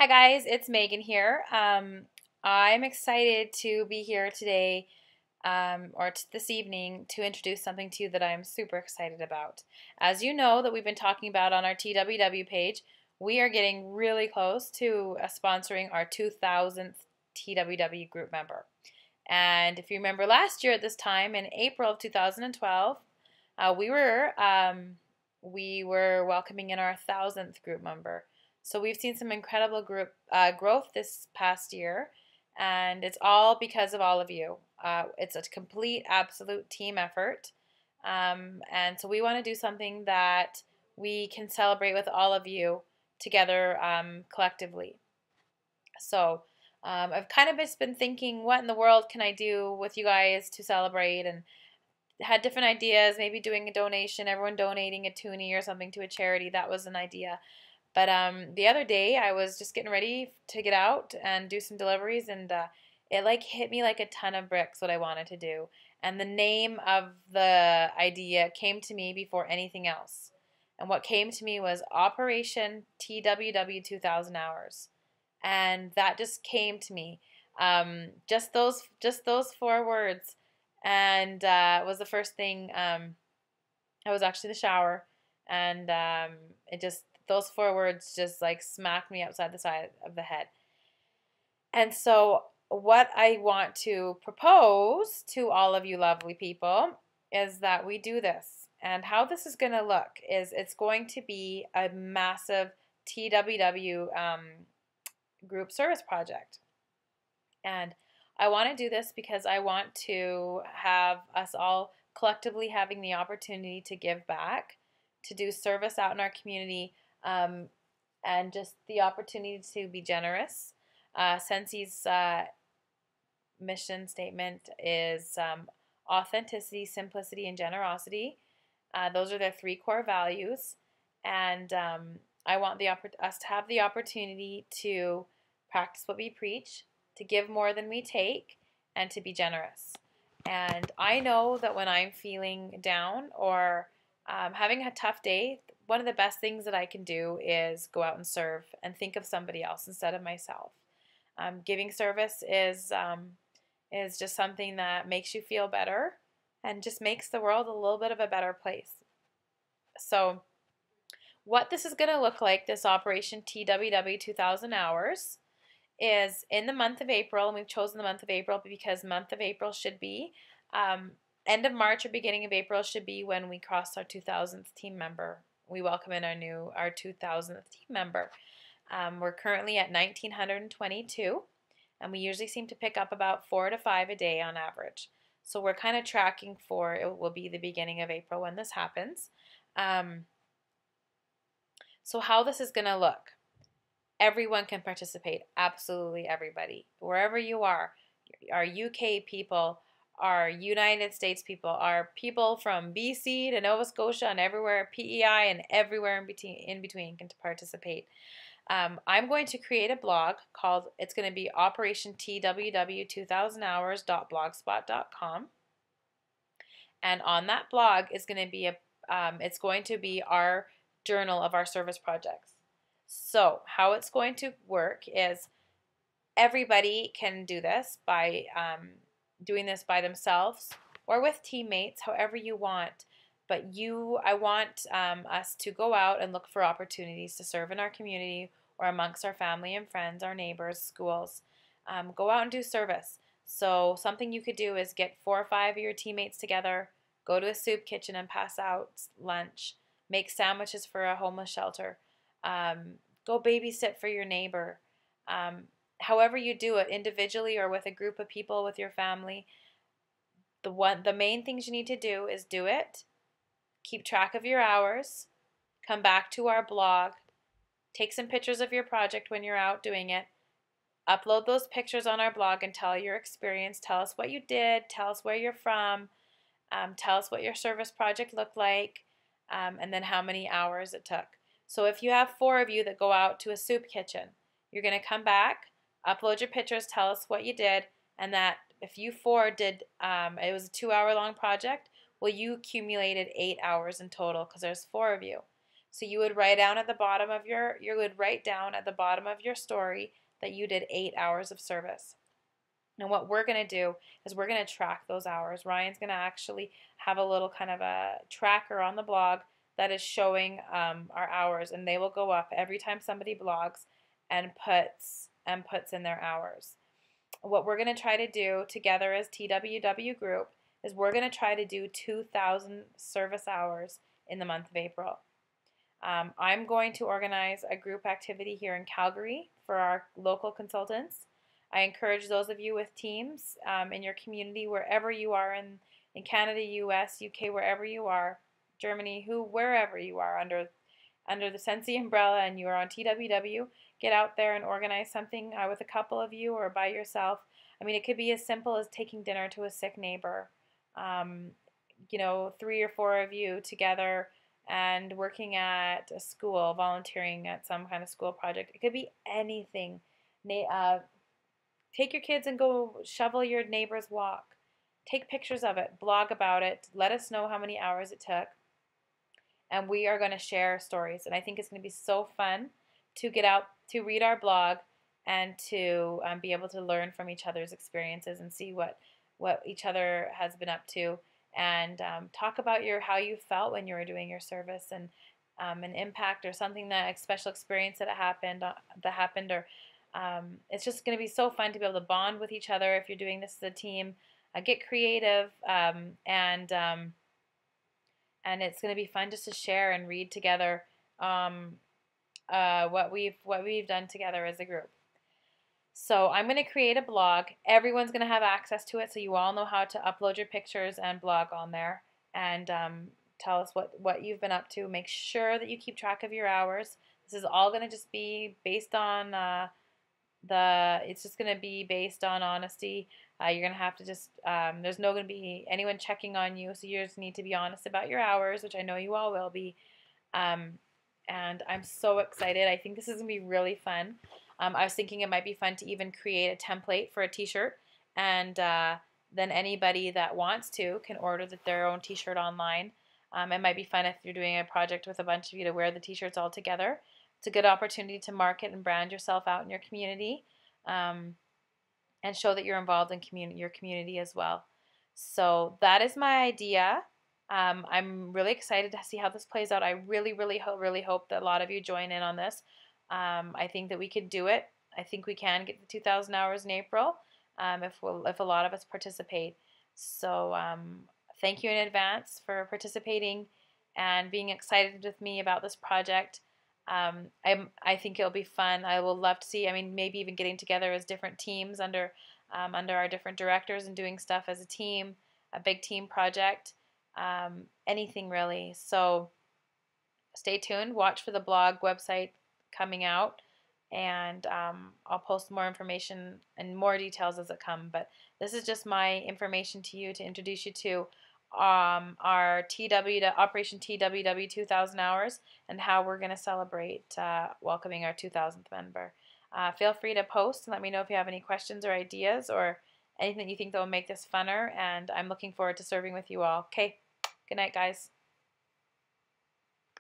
Hi guys, it's Megan here. I'm excited to be here today this evening to introduce something to you that I'm super excited about. As you know that we've been talking about on our TWW page, we are getting really close to sponsoring our 2000th TWW group member. And if you remember last year at this time in April of 2012, we were welcoming in our 1000th group member. So we've seen some incredible group growth this past year, and it's all because of all of you. It's a complete, absolute team effort, and so we want to do something that we can celebrate with all of you together collectively. So I've kind of just been thinking, what in the world can I do with you guys to celebrate, and had different ideas, maybe doing a donation, everyone donating a toonie or something to a charity. That was an idea. But the other day I was just getting ready to get out and do some deliveries, and it like hit me like a ton of bricks what I wanted to do. And the name of the idea came to me before anything else. And what came to me was Operation TWW 2000 hours. And that just came to me. Just those four words, and it was the first thing. I was actually in the shower, and it just those four words just like smacked me upside the side of the head. And so, what I want to propose to all of you lovely people is that we do this. And how this is going to look is it's going to be a massive TWW group service project. And I want to do this because I want to have us all collectively having the opportunity to give back, to do service out in our community, and just the opportunity to be generous. Scentsy's mission statement is authenticity, simplicity, and generosity. Those are their three core values, and I want us to have the opportunity to practice what we preach, to give more than we take, and to be generous. And I know that when I'm feeling down or having a tough day, one of the best things that I can do is go out and serve and think of somebody else instead of myself. Giving service is just something that makes you feel better and just makes the world a little bit of a better place. So what this is going to look like, this Operation TWW 2000 hours, is in the month of April, and we've chosen the month of April because month of April should be end of March or beginning of April should be when we cross our 2000th team member. We welcome in our 2000th team member. We're currently at 1,922, and we usually seem to pick up about 4 to 5 a day on average. So we're kind of tracking for it will be the beginning of April when this happens. So how this is going to look. Everyone can participate, absolutely everybody. Wherever you are, our UK people, our United States people, our people from BC to Nova Scotia and everywhere, PEI and everywhere in between can participate. I'm going to create a blog called, it's going to be Operation TWW 2000 hours.blogspot.com. And on that blog is going to be it's going to be our journal of our service projects. So how it's going to work is everybody can do this by doing this by themselves or with teammates, however you want. But I want us to go out and look for opportunities to serve in our community or amongst our family and friends, our neighbors, schools. Go out and do service. So something you could do is get 4 or 5 of your teammates together, go to a soup kitchen and pass out lunch, make sandwiches for a homeless shelter. Go babysit for your neighbor. However you do it, individually or with a group of people, with your family, the main things you need to do is do it, keep track of your hours, come back to our blog, take some pictures of your project when you're out doing it, upload those pictures on our blog and tell your experience, tell us what you did, tell us where you're from, tell us what your service project looked like, and then how many hours it took. So if you have 4 of you that go out to a soup kitchen, you're going to come back, upload your pictures, tell us what you did, and that if you 4 did, it was a 2-hour long project, well, you accumulated 8 hours in total because there's 4 of you. So you would write down at the bottom of you would write down at the bottom of your story that you did 8 hours of service. And what we're going to do is we're going to track those hours. Ryan's going to actually have a little kind of a tracker on the blog that is showing our hours, and they will go up every time somebody blogs and puts in their hours. What we're going to try to do together as TWW group is we're going to try to do 2,000 service hours in the month of April. I'm going to organize a group activity here in Calgary for our local consultants. I encourage those of you with teams in your community, wherever you are in Canada, US, UK, wherever you are, Germany, wherever you are under the Scentsy umbrella and you are on TWW, get out there and organize something with a couple of you or by yourself. I mean, it could be as simple as taking dinner to a sick neighbor. 3 or 4 of you together and working at a school, volunteering at some kind of school project. It could be anything. Take your kids and go shovel your neighbor's walk. Take pictures of it, blog about it, let us know how many hours it took. And we are going to share stories. And I think it's going to be so fun to get out, to read our blog, and to be able to learn from each other's experiences and see what each other has been up to, and talk about how you felt when you were doing your service, and an impact or something, that a special experience that happened, or it's just going to be so fun to be able to bond with each other if you're doing this as a team. Get creative, and it's going to be fun just to share and read together what we've done together as a group. So I'm going to create a blog. Everyone's going to have access to it, so you all know how to upload your pictures and blog on there, and tell us what you've been up to. Make sure that you keep track of your hours. This is all going to just be based on it's just going to be based on honesty. You're going to have to just, there's no going to be anyone checking on you, so you just need to be honest about your hours, which I know you all will be. And I'm so excited. I think this is going to be really fun. I was thinking it might be fun to even create a template for a t-shirt, and then anybody that wants to can order their own t-shirt online. It might be fun if you're doing a project with a bunch of you to wear the t-shirts all together. It's a good opportunity to market and brand yourself out in your community, and show that you're involved in your community as well. So that is my idea. I'm really excited to see how this plays out. I really, really hope that a lot of you join in on this. I think that we could do it. I think we can get the 2,000 hours in April if a lot of us participate. So thank you in advance for participating and being excited with me about this project. I think it'll be fun. I will love to see, maybe even getting together as different teams under our different directors and doing stuff as a team, a big team project, anything really. So stay tuned. Watch for the blog website coming out, and I'll post more information and more details as it come. But this is just my information to you to introduce you to our Operation TWW 2,000 hours, and how we're going to celebrate welcoming our 2,000th member. Feel free to post and let me know if you have any questions or ideas or anything that you think that will make this funner, and I'm looking forward to serving with you all. Okay, good night, guys.